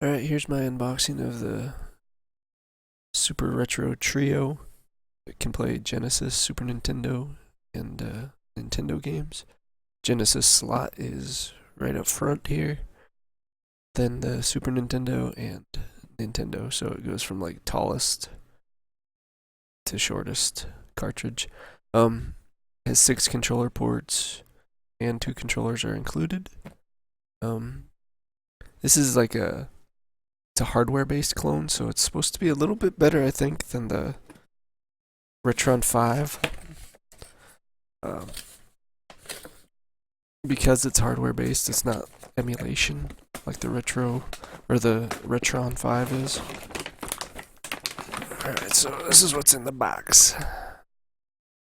Alright, here's my unboxing of the Super Retro Trio. It can play Genesis, Super Nintendo, and Nintendo games. Genesis slot is right up front here. Then the Super Nintendo and Nintendo, so it goes from like tallest to shortest cartridge. It has 6 controller ports and 2 controllers are included. This is like it's a hardware-based clone, so it's supposed to be a little bit better, I think, than the Retron 5. Um, because it's hardware-based, it's not emulation like the Retro or the Retron 5 is. Alright, so this is what's in the box.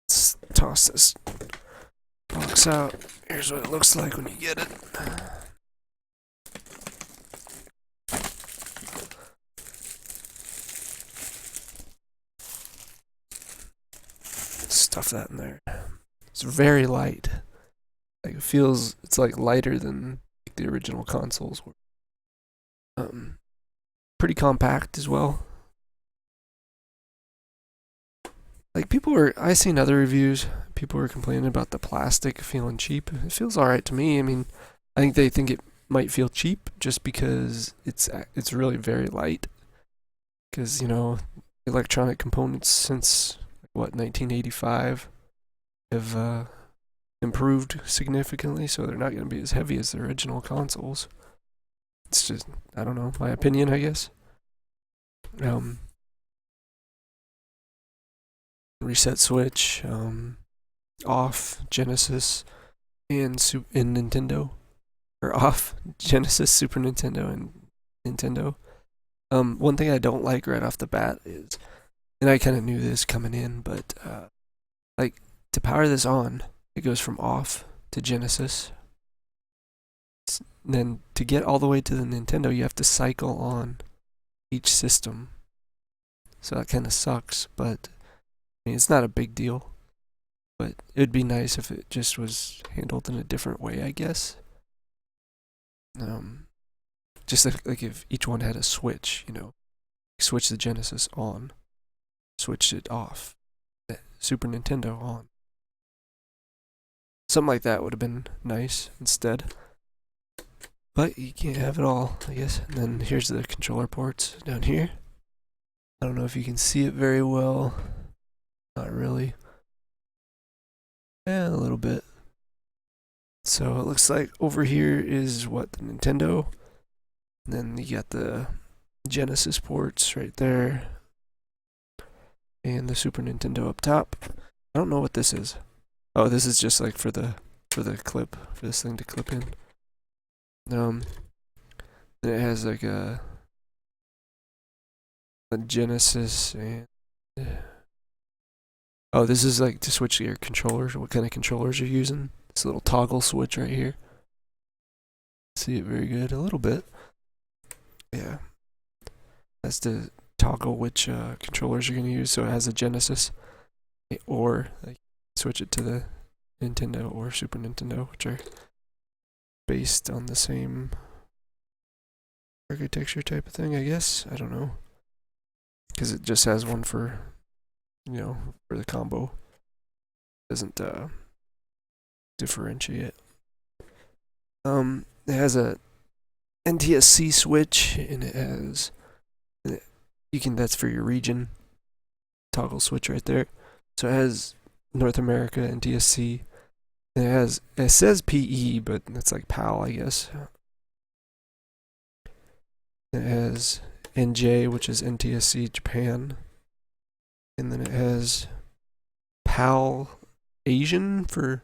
Let's toss this box out. Here's what it looks like when you get it. Stuff that in there. It's very light. Like it feels, it's like lighter than like the original consoles were. Pretty compact as well. Like I seen other reviews. People were complaining about the plastic feeling cheap. It feels alright to me. I mean, I think they think it might feel cheap just because it's really very light. Because electronic components since 1985 have improved significantly, so they're not going to be as heavy as the original consoles. It's just, I don't know, my opinion, I guess. Reset switch, off Genesis and Nintendo, or off Genesis, Super Nintendo, and Nintendo. One thing I don't like right off the bat is, and I kind of knew this coming in, but like to power this on, it goes from off to Genesis. And then to get all the way to the Nintendo, you have to cycle on each system. So that kind of sucks, but I mean, it's not a big deal. But it'd be nice if it just was handled in a different way, I guess. Just like if each one had a switch, switch the Genesis on, switch it off, Super Nintendo on. Something like that would have been nice instead. But you can't have it all, I guess. And then here's the controller ports down here. I don't know if you can see it very well. Not really. Yeah, a little bit. So it looks like over here is the Nintendo. And then you got the Genesis ports right there. And the Super Nintendo up top. I don't know what this is. Oh, this is just like for the clip, for this thing to clip in. Then it has like a Genesis and oh, this is like to switch your controllers, what kind of controllers you're using. This little toggle switch right here. See it very good, a little bit. Yeah. That's to toggle which controllers you're going to use. So it has a Genesis, or like, switch it to the Nintendo or Super Nintendo, which are based on the same architecture type of thing, I guess. I don't know. Because it just has one for the combo. Doesn't differentiate. It has a NTSC switch, and it has that's for your region. Toggle switch right there. So it has North America NTSC. It says PE, but that's like PAL, I guess. It has NJ, which is NTSC Japan. And then it has PAL Asian for,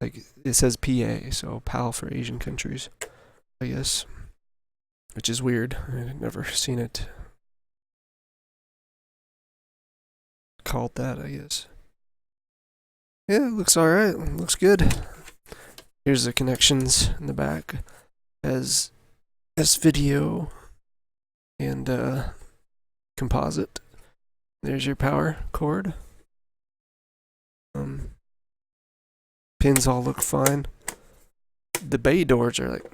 like, it says PA, so PAL for Asian countries, I guess. Which is weird. I've never seen it called that, I guess. Yeah, it looks alright. Looks good. Here's the connections in the back. As S-video and composite. There's your power cord. Pins all look fine. The bay doors are like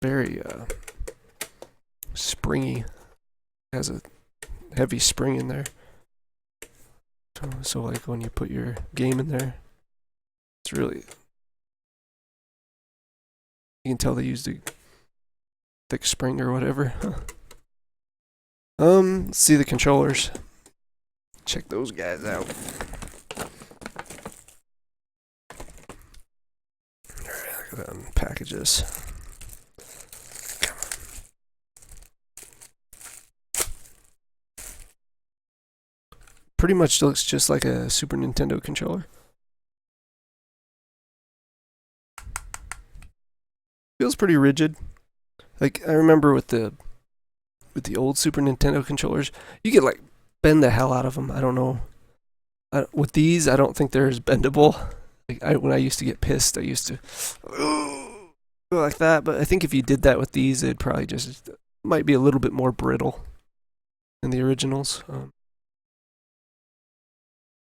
very springy. It has a heavy spring in there. So like when you put your game in there, it's really, you can tell they used a thick spring or whatever. Let's see the controllers. Check those guys out. Alright, look at them packages. Pretty much looks just like a Super Nintendo controller. Feels pretty rigid. Like I remember with the old Super Nintendo controllers, you could like bend the hell out of them. I don't know. With these, I don't think they're as bendable. Like when I used to get pissed, I used to go like that. But I think if you did that with these, it'd probably just might be a little bit more brittle than the originals.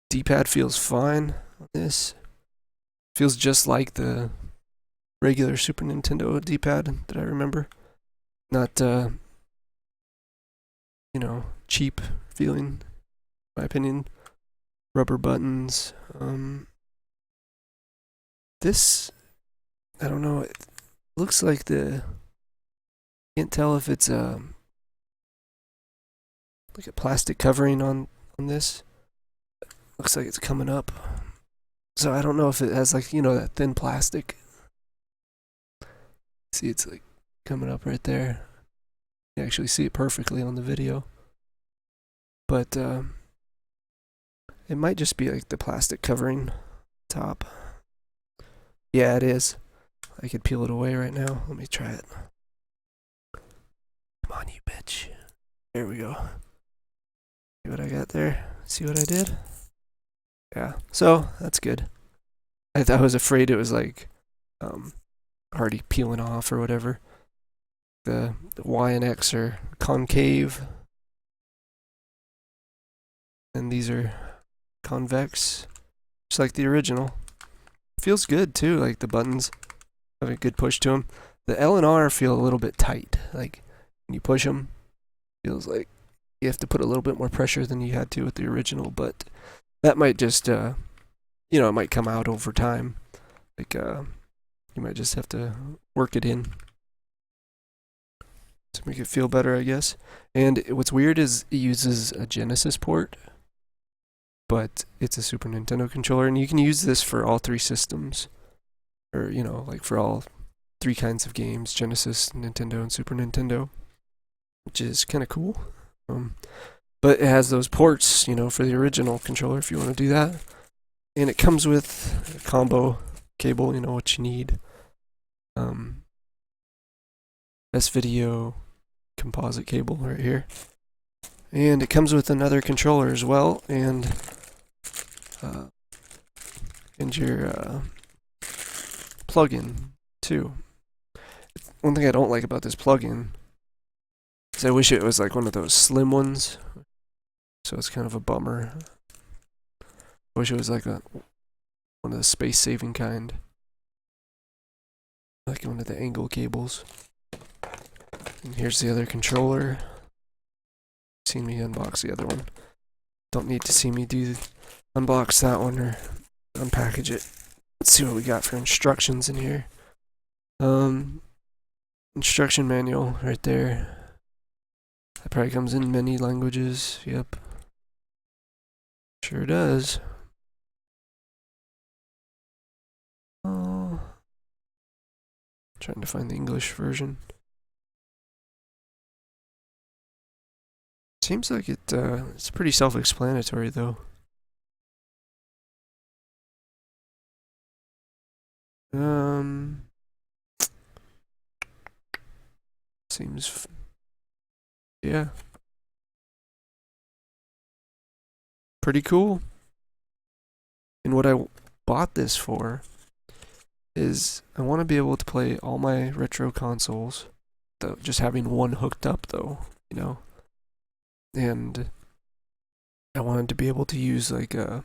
D-pad feels fine on this. Feels just like the regular Super Nintendo D-pad that I remember. Not, cheap feeling, in my opinion. Rubber buttons. This, I don't know. It looks like can't tell if it's like a plastic covering on this. Looks like it's coming up. So I don't know if it has like, that thin plastic. See, it's like coming up right there. You actually see it perfectly on the video. But it might just be like the plastic covering top. Yeah, it is. I could peel it away right now. Let me try it. Come on, you bitch. There we go. See what I got there? See what I did? Yeah, so that's good. I was afraid it was like already peeling off or whatever. The Y and X are concave, and these are convex, just like the original. Feels good too, like the buttons have a good push to them. The L and R feel a little bit tight. Like when you push them, feels like you have to put a little bit more pressure than you had to with the original, but that might just, it might come out over time. Like, you might just have to work it in to make it feel better, I guess. And what's weird is it uses a Genesis port, but it's a Super Nintendo controller, and you can use this for all three systems. Or, like for all three kinds of games, Genesis, Nintendo, and Super Nintendo, which is kind of cool. But it has those ports, for the original controller if you want to do that. And it comes with a combo cable, what you need. S-Video composite cable right here. And it comes with another controller as well, and your plug-in too. One thing I don't like about this plug-in is I wish it was like one of those slim ones. So it's kind of a bummer. I wish it was like one of the space-saving kind. Like one of the angle cables. And here's the other controller. Seen me unbox the other one. Don't need to see me unbox that one or unpackage it. Let's see what we got for instructions in here. Instruction manual right there. That probably comes in many languages. Yep. Sure does. Oh. Trying to find the English version. Seems like it's pretty self-explanatory though. Seems yeah. Pretty cool. And what I bought this for is I want to be able to play all my retro consoles, though just having one hooked up though, And I wanted to be able to use like I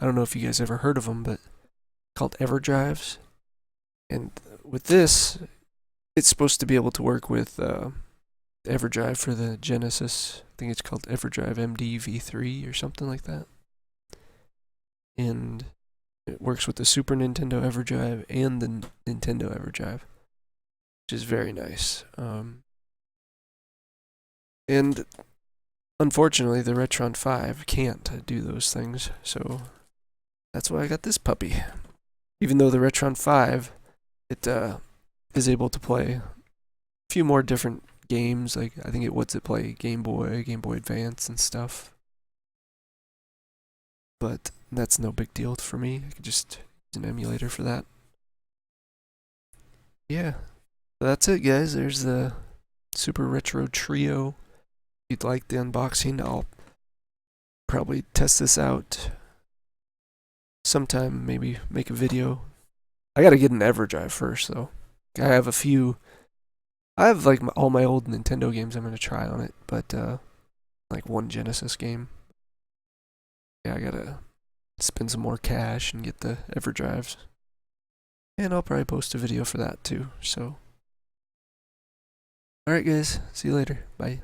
don't know if you guys ever heard of them, but called EverDrives. And with this, it's supposed to be able to work with EverDrive for the Genesis. I think it's called EverDrive MD-V3 or something like that. And it works with the Super Nintendo EverDrive and the Nintendo EverDrive, which is very nice. And unfortunately, the Retron 5 can't do those things, so that's why I got this puppy. Even though the Retron 5, it is able to play a few more different games. Like, I think it lets it play Game Boy Advance and stuff. But that's no big deal for me. I could just use an emulator for that. Yeah, so that's it, guys. There's the Super Retro Trio. If you'd like the unboxing, I'll probably test this out sometime, maybe make a video. I gotta get an EverDrive first, though. I have like all my old Nintendo games I'm gonna try on it, but like one Genesis game. Yeah, I gotta spend some more cash and get the EverDrives. And I'll probably post a video for that too, so. Alright guys, see you later. Bye.